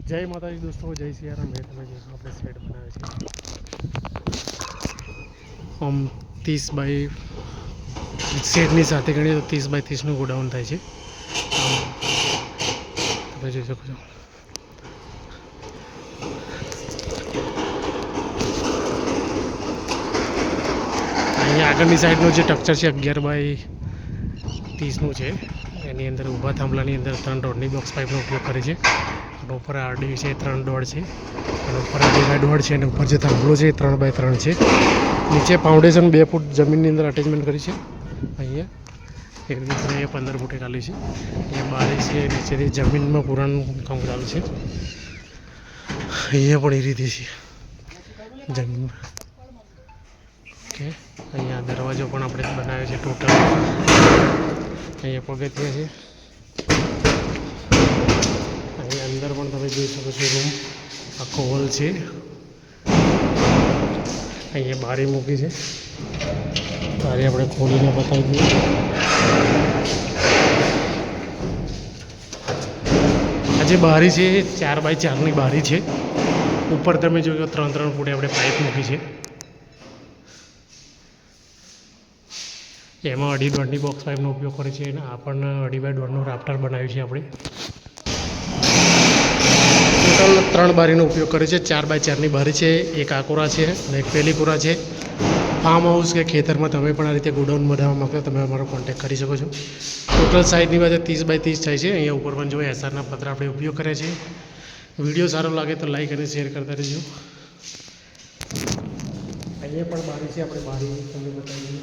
જય માતાજી દોસ્તો, જય સિયારામ. મેં તમે જોયું આપણે સેટ બનાવે છે આમ 30 બાય સેટની સાથે ગણીએ તો 30 બાય 30નું ગોડાઉન થાય છે. તમે જોઈ શકો છો. અહીંયા આગળની સાઈડનું જે સ્ટ્રક્ચર છે 11 બાય 30નું છે. એની અંદર ઊભા થાંભલાની અંદર 3 રોડની બોક્સ પાઇપનો ઉપયોગ કરે છે. અને ઉપર આરડી છે 3 દોડ છે, અને ઉપર 2 બાય દોડ છે, અને ઉપર જે થાંભલો છે એ 3 બાય 3 છે. નીચે ફાઉન્ડેશન 2 ફૂટ જમીનની અંદર અટેચમેન્ટ કરી છે. અહીંયા એક રીતે 15 ફૂટે ચાલી છે. અહીંયા બારી છે, નીચેથી જમીનમાં પુરાણનું કામ ચાલુ છે. અહીંયા પણ એ રીતે છે જમીનમાં. ઓકે, અહીંયા દરવાજો પણ આપણે બનાવ્યો છે ટોટલ. અહીંયા પગથિયા છે. અહીંયા અંદર પણ તમે જોઈ શકો છો રૂમ, આખો હોલ છે. અહીંયા બારી મૂકી છે. બારી આપણે ખોલીને બતાવી દઈએ. આ જે બારી છે એ 4 બાય 4ની બારી છે. ઉપર તમે જોયો 3 ફૂટે આપણે પાઇપ મૂકી છે. એમાં 2.5 દોડની બોક્સ પાઇપનો ઉપયોગ કરે છે, અને આ પણ 2.5 બાય દોડનું રાફ્ટર બનાવ્યું છે આપણે. ટોટલ 3 બારીનો ઉપયોગ કરે છે. 4 બાય 4ની બારી છે, એક આકોરા છે અને એક પેલીપુરા છે. ફાર્મ હાઉસ કે ખેતરમાં તમે પણ આ રીતે ગોડાઉન બનાવવા માગતા તમે અમારો કોન્ટેક્ટ કરી શકો છો. ટોટલ સાઇઝની વાત 30 બાય 30 થાય છે. અહીંયા ઉપર પણ જો એસઆરના પત્ર આપણે ઉપયોગ કર્યા છે. વિડીયો સારો લાગે તો લાઈક અને શેર કરતા રહેજો. અહીંયા પણ બારી છે, આપણે બારી તમને બતાવીએ.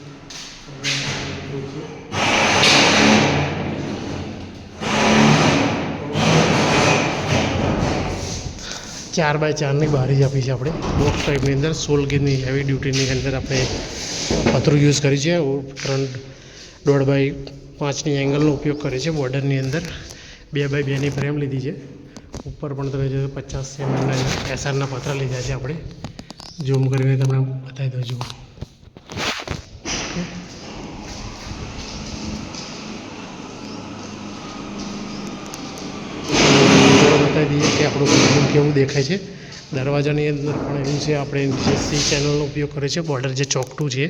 4 બાય 4ની બારી જ આપી છે આપણે. બોક્સ ટાઈપની અંદર 16 ગેજની હેવી ડ્યુટીની અંદર આપણે પતરું યુઝ કરી છે. 1.5 બાય 5ની એંગલનો ઉપયોગ કરે છે. બોર્ડરની અંદર 2 બાય 2ની ફ્રેમ લીધી છે. ઉપર પણ તમે જોયો 50 mm એસઆરના પતરા લીધા છે આપણે. ઝૂમ કરીને તમને બતાવી દઉં છું. બતાવી દઈએ કે આપણું રૂમ કેવું દેખાય છે. દરવાજાની અંદર પણ એવું છે, આપણે સી ચેનલનો ઉપયોગ કર્યો છે. બોર્ડર જે ચોકટું છે,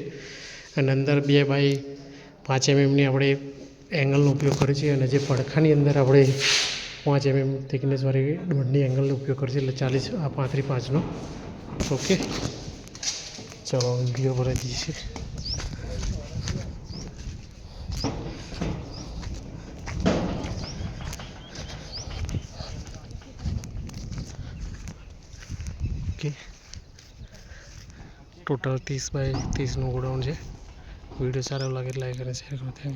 અને અંદર 2 બાય 5 mmની આપણે એંગલનો ઉપયોગ કર્યો છે. અને જે પડખાની અંદર આપણે 5 mm થિકનેસવાળી દોડની એંગલનો ઉપયોગ કર્યો છે, એટલે 40 આ 35 5નો. ઓકે, ચલો વિડીયો ભરાઈ દઈએ છીએ. ઓકે, ટોટલ 30 બાય 30નું ગોડાઉન છે. વિડીયો સારો લાગે લાઈક અને શેર કરો. Thank you.